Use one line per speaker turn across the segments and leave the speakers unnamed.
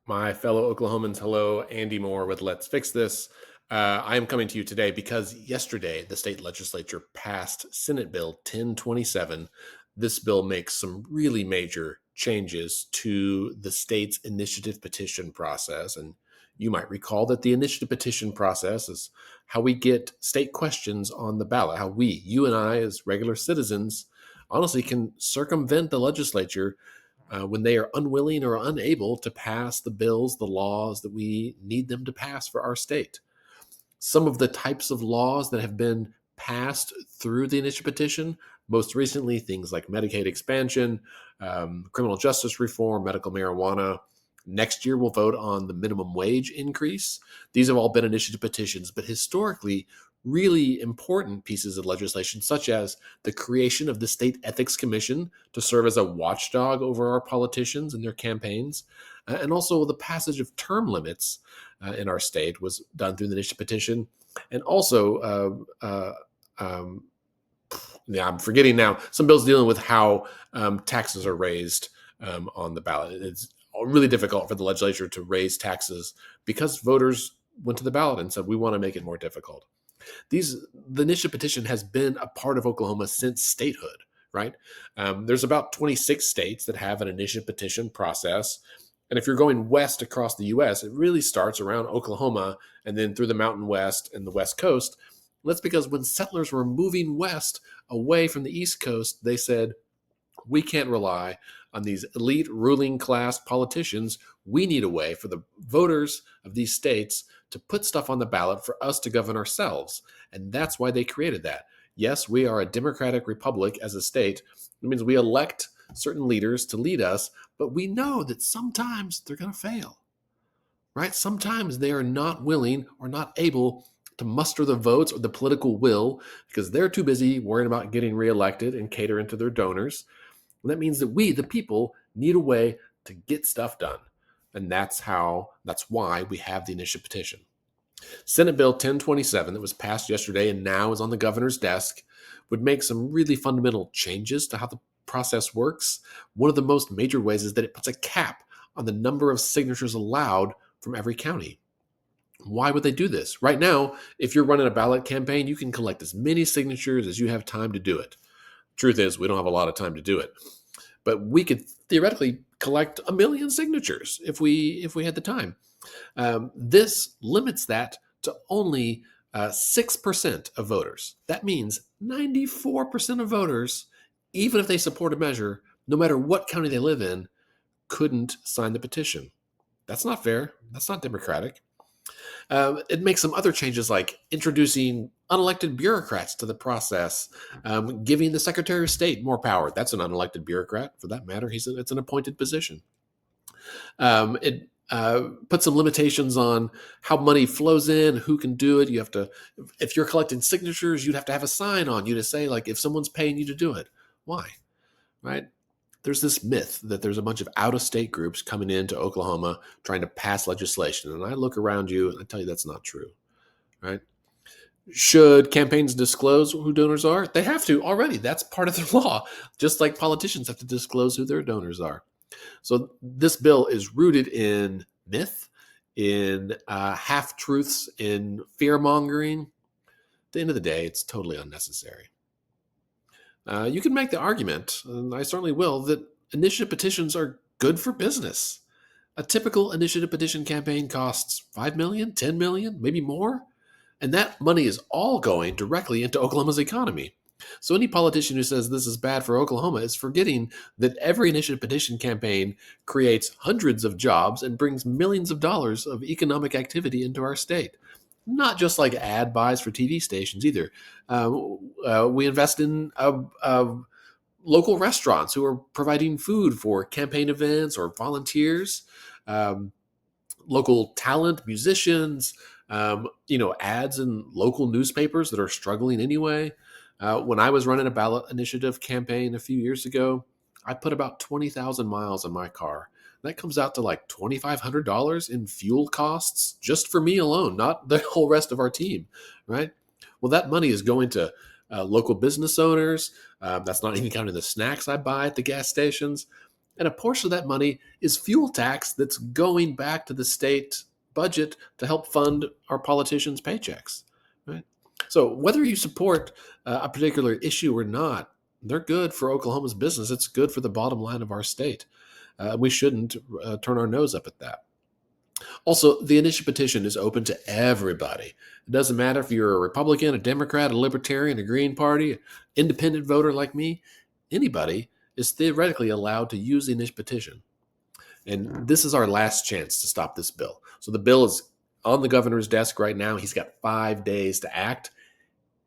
My fellow Oklahomans, hello. Andy Moore with Let's Fix This. I am coming to you today because yesterday the state legislature passed Senate Bill 1027. This bill makes some really major changes to the state's initiative petition process. And you might recall that the initiative petition process is how we get state questions on the ballot, how we, you and I, as regular citizens, honestly can circumvent the legislature when they are unwilling or unable to pass the bills, the laws that we need them to pass for our state. Some of the types of laws that have been passed through the initiative petition, most recently, things like Medicaid expansion, criminal justice reform, medical marijuana. Next year, we'll vote on the minimum wage increase. These have all been initiative petitions, but historically, really important pieces of legislation, such as the creation of the State Ethics Commission to serve as a watchdog over our politicians and their campaigns, and also the passage of term limits in our state was done through the initiative petition. And also, yeah, I'm forgetting now, some bills dealing with how taxes are raised on the ballot. It's really difficult for the legislature to raise taxes because voters went to the ballot and said, we want to make it more difficult. The initiative petition has been a part of Oklahoma since statehood, right? There's about 26 states that have an initiative petition process. And if you're going west across the U.S., it really starts around Oklahoma and then through the Mountain West and the West Coast. That's because when settlers were moving west away from the East Coast, they said, we can't rely on these elite ruling class politicians. We need a way for the voters of these states to put stuff on the ballot for us to govern ourselves. And that's why they created that. Yes, we are a democratic republic as a state. It means we elect certain leaders to lead us, but we know that sometimes they're going to fail, right? Sometimes they are not willing or not able to muster the votes or the political will because they're too busy worrying about getting reelected and catering to their donors. And that means that we, the people, need a way to get stuff done. And that's why we have the initiative petition. Senate Bill 1027 that was passed yesterday and now is on the governor's desk would make some really fundamental changes to how the process works. One of the most major ways is that it puts a cap on the number of signatures allowed from every county. Why would they do this? Right now, if you're running a ballot campaign, you can collect as many signatures as you have time to do it. Truth is, we don't have a lot of time to do it. But we could theoretically collect 1 million signatures if we had the time. This limits that to only 6% of voters. That means 94% of voters, even if they support a measure, no matter what county they live in, couldn't sign the petition. That's not fair. That's not democratic. It makes some other changes like introducing unelected bureaucrats to the process, giving the Secretary of State more power. That's an unelected bureaucrat, for that matter. It's an appointed position. It puts some limitations on how money flows in, who can do it. You have to, if you're collecting signatures, you'd have to have a sign on you to say, like, if someone's paying you to do it. Why? Right? There's this myth that there's a bunch of out-of-state groups coming into Oklahoma trying to pass legislation. And I look around you and I tell you that's not true, right? Should campaigns disclose who donors are? They have to already. That's part of the law, just like politicians have to disclose who their donors are. So this bill is rooted in myth, in half-truths, in fear-mongering. At the end of the day, it's totally unnecessary. You can make the argument, and I certainly will, that initiative petitions are good for business. A typical initiative petition campaign costs $5 million, $10 million, maybe more. And that money is all going directly into Oklahoma's economy. So any politician who says this is bad for Oklahoma is forgetting that every initiative petition campaign creates hundreds of jobs and brings millions of dollars of economic activity into our state. Not just like ad buys for TV stations either. We invest in local restaurants who are providing food for campaign events or volunteers, local talent, musicians, ads in local newspapers that are struggling anyway. When I was running a ballot initiative campaign a few years ago, I put about 20,000 miles on my car. That comes out to like $2,500 in fuel costs just for me alone, not the whole rest of our team, right? Well, that money is going to local business owners. That's not even counting the snacks I buy at the gas stations. And a portion of that money is fuel tax that's going back to the state budget to help fund our politicians' paychecks. Right? So whether you support a particular issue or not, they're good for Oklahoma's business. It's good for the bottom line of our state. We shouldn't turn our nose up at that. Also, the initiative petition is open to everybody. It doesn't matter if you're a Republican, a Democrat, a Libertarian, a Green Party, independent voter like me. Anybody is theoretically allowed to use the initiative petition. And this is our last chance to stop this bill. So the bill is on the governor's desk right now. He's got 5 days to act.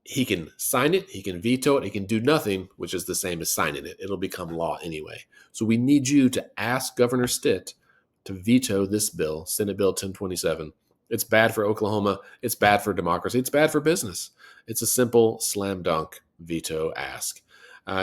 He can sign it, he can veto it, he can do nothing, which is the same as signing it. It'll become law anyway. So we need you to ask Governor Stitt to veto this bill, Senate Bill 1027. It's bad for Oklahoma. It's bad for democracy. It's bad for business. It's a simple slam dunk veto ask.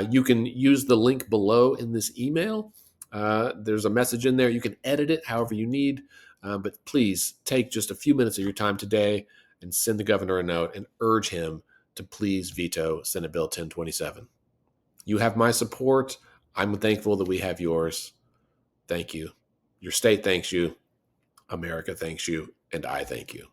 You can use the link below in this email. There's a message in there. You can edit it however you need. But please take just a few minutes of your time today and send the governor a note and urge him to please veto Senate Bill 1027. You have my support. I'm thankful that we have yours. Thank you. Your state thanks you. America thanks you. And I thank you.